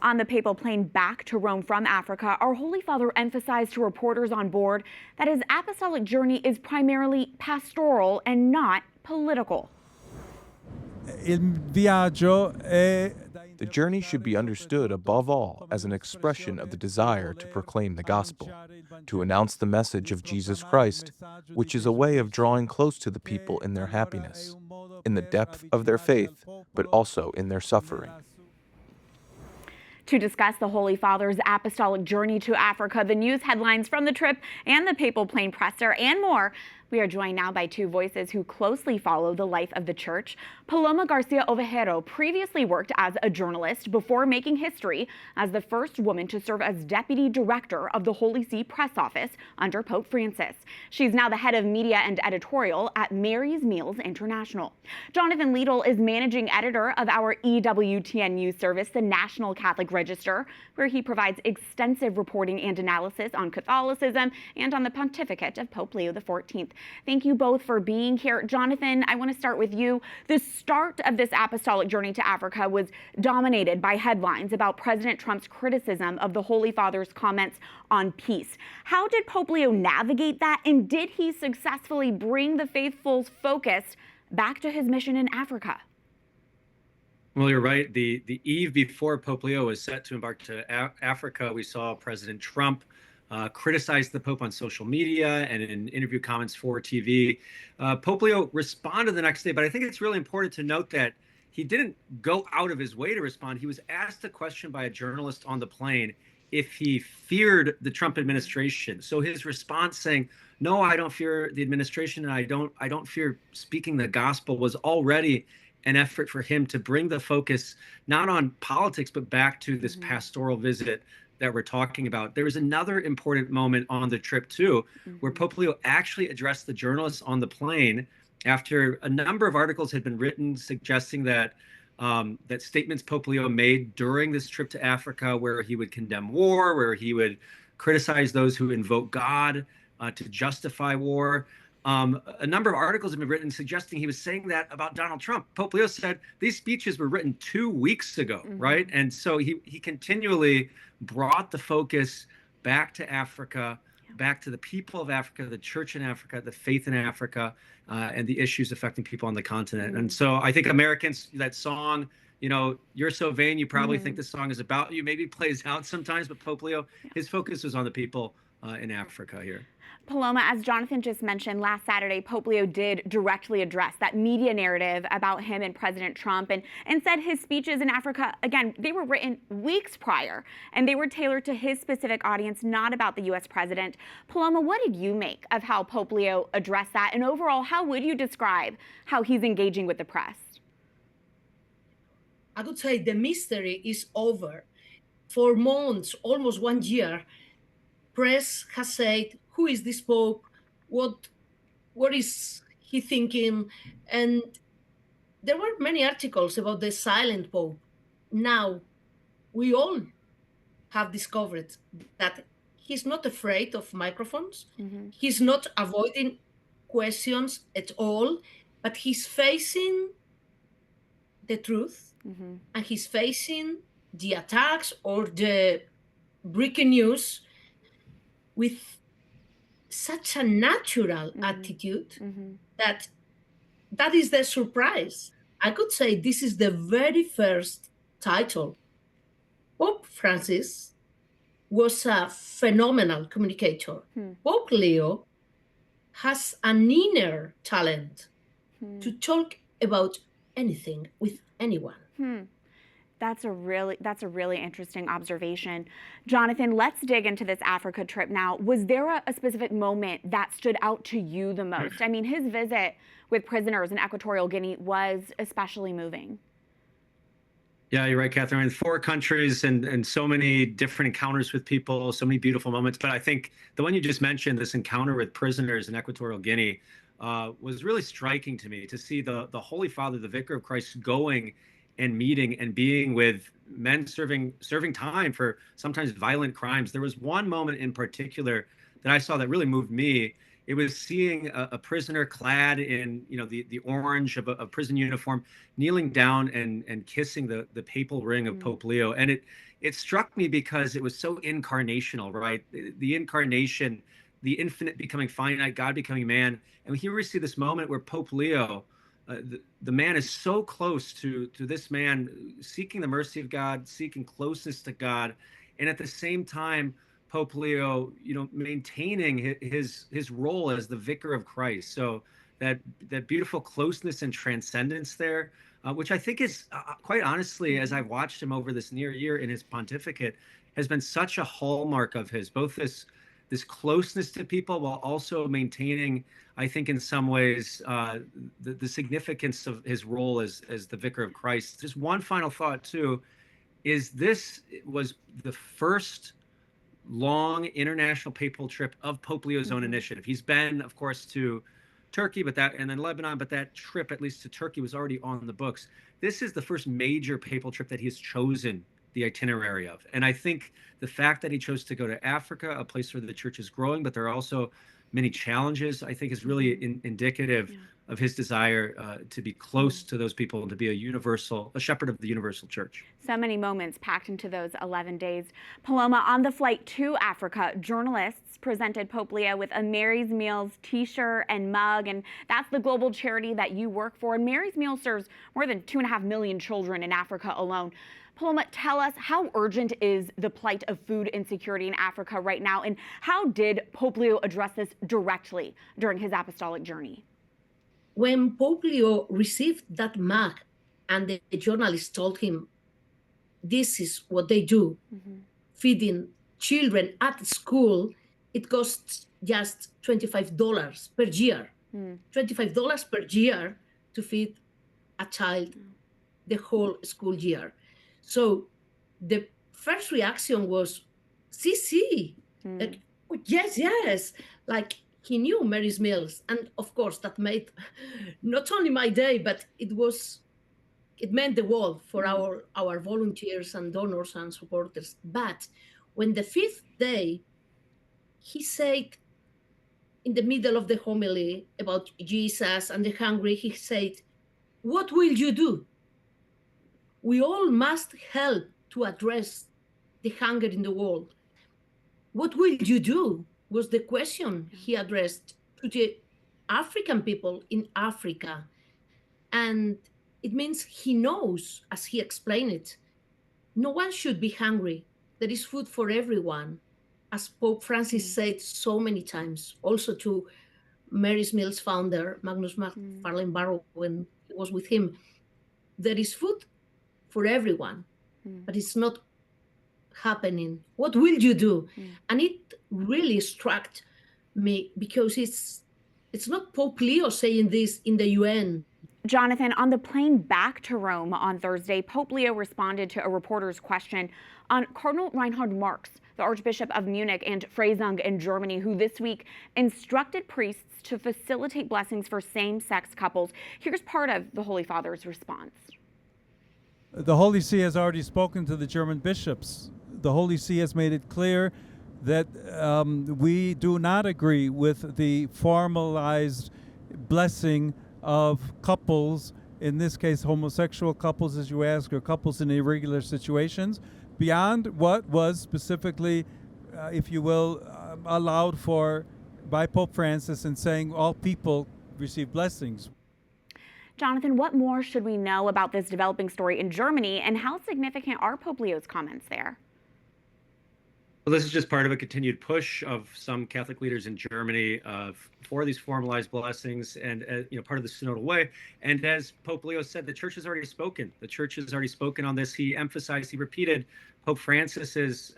On the papal plane back to Rome from Africa, our Holy Father emphasized to reporters on board that his apostolic journey is primarily pastoral and not political. The journey should be understood above all as an expression of the desire to proclaim the gospel, to announce the message of Jesus Christ, which is a way of drawing close to the people in their happiness, in the depth of their faith, but also in their suffering. To discuss the Holy Father's apostolic journey to Africa, the news headlines from the trip and the papal plane presser and more, we are joined now by two voices who closely follow the life of the church. Paloma García Ovejero previously worked as a journalist before making history as the first woman to serve as deputy director of the Holy See press office under Pope Francis. She's now the head of media and editorial at Mary's Meals International. Jonathan Liedl is managing editor of our EWTN news service, the National Catholic Register, where he provides extensive reporting and analysis on Catholicism and on the pontificate of Pope Leo XIV. Thank you both for being here. Jonathan, I want to start with you. The start of this apostolic journey to Africa was dominated by headlines about President Trump's criticism of the Holy Father's comments on peace. How did Pope Leo navigate that, and did he successfully bring the faithful's focus back to his mission in Africa? Well, you're right. The eve before Pope Leo was set to embark to Africa, we saw President Trump criticized the Pope on social media and in interview comments for TV. Pope Leo responded the next day, but I think it's really important to note that he didn't go out of his way to respond. He was asked a question by a journalist on the plane if he feared the Trump administration. So his response saying, "No, I don't fear the administration, and I don't fear speaking the gospel," was already an effort for him to bring the focus not on politics, but back to this pastoral visit that we're talking about. There was another important moment on the trip too, where Pope Leo actually addressed the journalists on the plane after a number of articles had been written suggesting that that statements Pope Leo made during this trip to Africa, where he would condemn war, where he would criticize those who invoke God to justify war. A number of articles have been written suggesting he was saying that about Donald Trump. Pope Leo said these speeches were written 2 weeks ago, right? And so he continually brought the focus back to Africa, back to the people of Africa, the church in Africa, the faith in Africa, and the issues affecting people on the continent. And so I think Americans, that song, you know, "You're So Vain," you probably think the song is about you, maybe plays out sometimes, but Pope Leo, his focus was on the people in Africa here. Paloma, as Jonathan just mentioned, last Saturday, Pope Leo did directly address that media narrative about him and President Trump and said his speeches in Africa, again, they were written weeks prior and they were tailored to his specific audience, not about the U.S. president. Paloma, what did you make of how Pope Leo addressed that? And overall, how would you describe how he's engaging with the press? I would say the mystery is over. For months, almost 1 year, press has said, who is this Pope? What is he thinking? And there were many articles about the silent Pope. Now, we all have discovered that he's not afraid of microphones. He's not avoiding questions at all, but he's facing the truth, and he's facing the attacks or the breaking news with such a natural attitude that is the surprise. I could say this is the very first title. Pope Francis was a phenomenal communicator. Pope Leo has an inner talent to talk about anything with anyone. That's a really interesting observation. Jonathan, let's dig into this Africa trip now. Was there a specific moment that stood out to you the most? I mean, his visit with prisoners in Equatorial Guinea was especially moving. Yeah, you're right, Catherine. 4 countries and so many different encounters with people, so many beautiful moments. But I think the one you just mentioned, this encounter with prisoners in Equatorial Guinea, was really striking to me, to see the Holy Father, the Vicar of Christ, going and meeting and being with men serving time for sometimes violent crimes. There was one moment in particular that I saw that really moved me. It was seeing a prisoner clad in, the orange of a prison uniform, kneeling down and kissing the papal ring of Pope Leo. And it struck me because it was so incarnational, right? The incarnation, the infinite becoming finite, God becoming man. And here we see this moment where Pope Leo, the man, is so close to this man, seeking the mercy of God, seeking closeness to God, and at the same time, Pope Leo, maintaining his role as the vicar of Christ. So that beautiful closeness and transcendence there, which I think is quite honestly, as I've watched him over this near year in his pontificate, has been such a hallmark of his, both this closeness to people while also maintaining, I think, in some ways, the significance of his role as the vicar of Christ. Just one final thought too, is this was the first long international papal trip of Pope Leo's own initiative. He's been, of course, to Turkey, and then Lebanon, but that trip, at least to Turkey, was already on the books. This is the first major papal trip that he has chosen the itinerary of. And I think the fact that he chose to go to Africa, a place where the church is growing, but there are also many challenges, I think is really indicative of his desire to be close to those people and to be a shepherd of the universal church. So many moments packed into those 11 days. Paloma, on the flight to Africa, journalists presented Pope Leo with a Mary's Meals t-shirt and mug, and that's the global charity that you work for. And Mary's Meals serves more than 2.5 million children in Africa alone. Paloma, tell us, how urgent is the plight of food insecurity in Africa right now, and how did Pope Leo address this directly during his apostolic journey? When Pope Leo received that mug and the journalist told him, this is what they do, feeding children at school, it costs just $25 per year. $25 per year to feed a child the whole school year. So the first reaction was, see, like, oh, yes, like he knew Mary's Meals. And of course, that made not only my day, but it meant the world for our volunteers and donors and supporters. But when the 5th day, he said in the middle of the homily about Jesus and the hungry, he said, what will you do? We all must help to address the hunger in the world. What will you do? Was the question he addressed to the African people in Africa. And it means he knows, as he explained it, no one should be hungry. There is food for everyone. As Pope Francis said so many times, also to Mary's Meals founder, Magnus MacFarlane Barrow, when he was with him, there is food for everyone, but it's not happening. What will you do? And it really struck me because it's not Pope Leo saying this in the UN. Jonathan, on the plane back to Rome on Thursday, Pope Leo responded to a reporter's question on Cardinal Reinhard Marx, the Archbishop of Munich and Freising in Germany, who this week instructed priests to facilitate blessings for same-sex couples. Here's part of the Holy Father's response. The Holy See has already spoken to the German bishops. The Holy See has made it clear that we do not agree with the formalized blessing of couples, in this case homosexual couples, as you ask, or couples in irregular situations, beyond what was specifically, if you will, allowed for by Pope Francis in saying all people receive blessings. Jonathan, what more should we know about this developing story in Germany, and how significant are Pope Leo's comments there? Well, this is just part of a continued push of some Catholic leaders in Germany for these formalized blessings, and part of the synodal way. And as Pope Leo said, the Church has already spoken. The Church has already spoken on this. He repeated Pope Francis's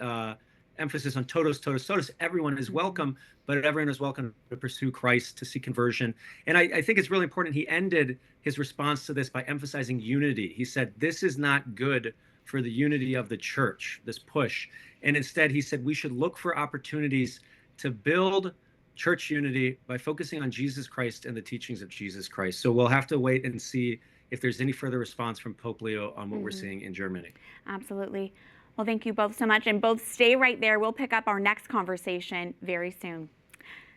emphasis on todos, todos, todos. Everyone is welcome, but everyone is welcome to pursue Christ, to seek conversion. And I think it's really important. He ended his response to this by emphasizing unity. He said, this is not good for the unity of the church, this push. And instead, he said, we should look for opportunities to build church unity by focusing on Jesus Christ and the teachings of Jesus Christ. So we'll have to wait and see if there's any further response from Pope Leo on what we're seeing in Germany. Absolutely. Well, thank you both so much, and both stay right there. We'll pick up our next conversation very soon.